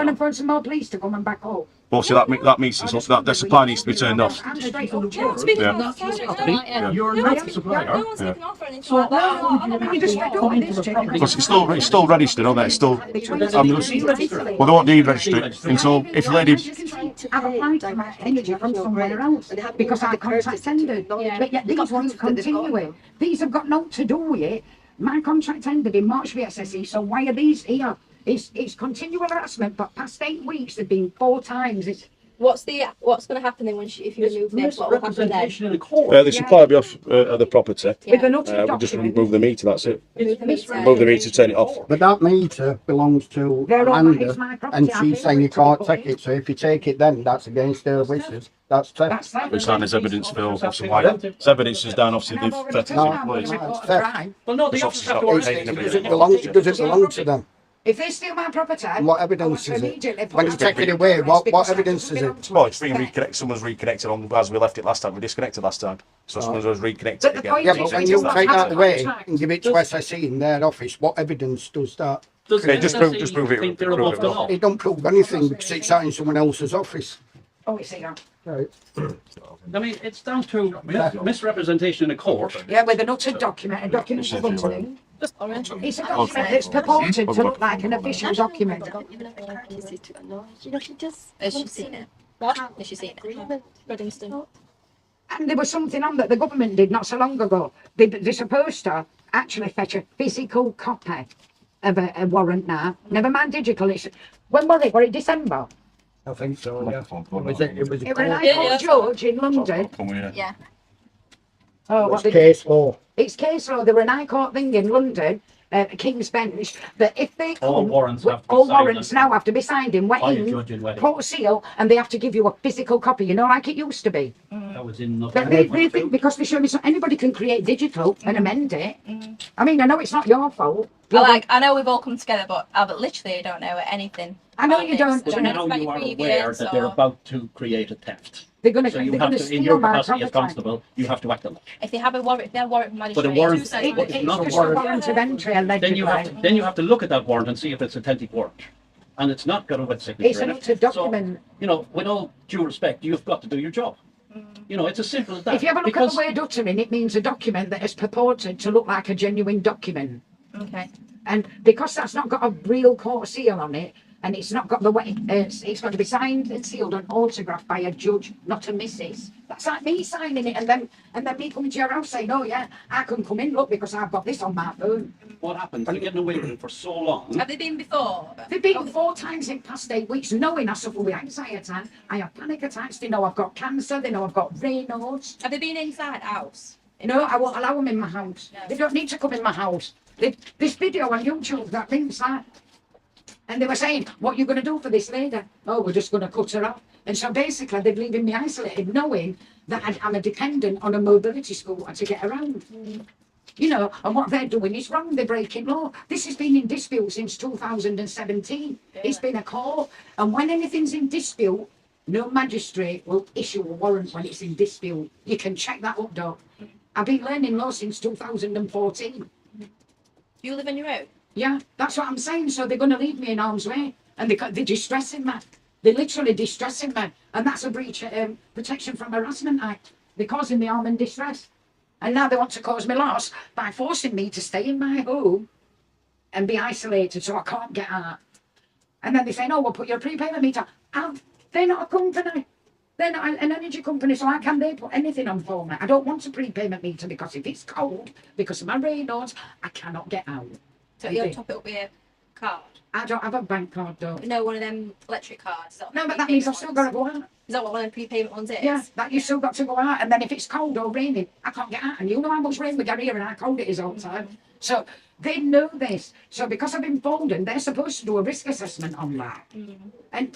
going to phone some more police to come and back up. Well, see, that means that supply needs to be turned off. I'm straight up. No one's speaking Yeah. off. You're No not one's the speaking supplier. off or anything like that. You just fed up with this, Jane. Because it's still registered, isn't it? It's still. Well, they won't deregister it until if the lady. I've applied for my energy from somewhere else because our contract ended. But yet these want to continue it. These have got nothing to do with it. My contract ended in March for SSE, so why are these here? It's continual harassment, but past 8 weeks they've been 4 times. It's What's going to happen then when if you remove this? What will happen then? Misrepresentation in a court. The supply will be off of the property. with an utter We'll just document. remove the meter. That's it. Remove the meter. Remove the meter, turn it off. But that meter belongs to They're all right, Amanda, it's my property, and I she's pay saying for you it to can't put take it. it. So if you take it, then that's against her wishes. That's theft. That's that. It's down as evidence for obviously why. There's evidence is down obviously And I've they've already threatened told the them police. I'm going to report a Theft. crime. Well, no, the It's officers obviously have to not arrest contained them. Does it belong to them? If they steal my property, What evidence is it? When you take it away, what evidence is it? Well, it's been reconnected. Someone's reconnected on as we left it last time. We disconnected last time, so someone's But reconnected the again. point Yeah, is, but when it's you not take had that a away contract. and give it to SSE in their office, what evidence does that? Does Okay, the just SSE prove it. think they're Prove above it. the law? It don't prove anything because it's out in someone else's office. Oh, it's here. Right. I mean, it's down to misrepresentation in a court. Yeah, with an utter document, a document of something. It's a document that's purported to look like an official document. Has she seen it? What? Has she seen it? Reddingston. And there was something on that the government did not so long ago. They're supposed to actually fetch a physical copy of a warrant now. Never mind digital. When was it? Was it December? I think so, yeah. It was a It was an court High Court judge in London. Yeah. Oh, what did case law. It's case law. There were an High Court thing in London, King's Bench, that if they All come, warrants have to be all signed warrants and- now have to be signed in wet By a ink, judge in Wedding. put a seal, and they have to give you a physical copy. You know, like it used to be. That was in But November. they think because they show me so anybody can create digital and amend it. I mean, I know it's not your fault. I know we've all come together, but Albert literally don't know anything. I know about you this. don't. But Don't know now about you your are aware previous that they're or about to create a theft. They're going So you to have to, in steal your my capacity as property. constable, you have to act alert. if they have a warrant, if they have a warrant from magistrate. But a warrant- It's It's not a just warrant. a warrant of entry, allegedly. Then you have to look at that warrant and see if it's a authentic warrant. And it's not got a wet signature It's in an it. utter document. So, you know, with all due respect, you've got to do your job. You know, it's as simple as that. If you have a look Because at the word uttering, it means a document that is purported to look like a genuine document. Okay. And because that's not got a real court seal on it, and it's not got the way, it's got to be signed and sealed and autographed by a judge, not a missus. That's like me signing it and then me coming to your house saying, oh yeah, I can come in, look, because I've got this on my phone. what happens, they're getting away with it for so long. Have they been before? They've been 4 times in past 8 weeks, knowing I suffer with anxiety, I have panic attacks, they know I've got cancer, they know I've got Raynaud's. Have they been inside house? No, I won't allow them in my house. They don't need to come in my house. This video on YouTube got links that. And they were saying, what are you going to do for this lady? Oh, we're just going to cut her off. And so basically, they're leaving me isolated, knowing that I'm a dependent on a mobility scooter to get around. You know, and what they're doing is wrong. They're breaking law. This has been in dispute since 2017. It's been a court. And when anything's in dispute, no magistrate will issue a warrant when it's in dispute. You can check that up, Doc. I've been learning law since 2014. Do you live on your own? Yeah, that's what I'm saying. So they're going to leave me in harm's way. And they're distressing me. They're literally distressing me. And that's a breach of Protection from Harassment Act. They're causing me harm and distress. And now they want to cause me loss by forcing me to stay in my home and be isolated so I can't get out. And then they say, no, we'll put your prepayment meter. They're not a company. They're not an energy company, so how can they put anything on for me? I don't want a prepayment meter because if it's cold, because of my Raynaud's, I cannot get out. So you'll top it up with a card? I don't have a bank card, though. No, one of them electric cards. Is that No, what but that means I've still got to go out. Is that what one of the prepayment ones is? Yeah, that you still got to go out. And then if it's cold or raining, I can't get out. And you know how much rain we get here and how cold it is all the time. So they know this. So because I've been phoned in, they're supposed to do a risk assessment on that. And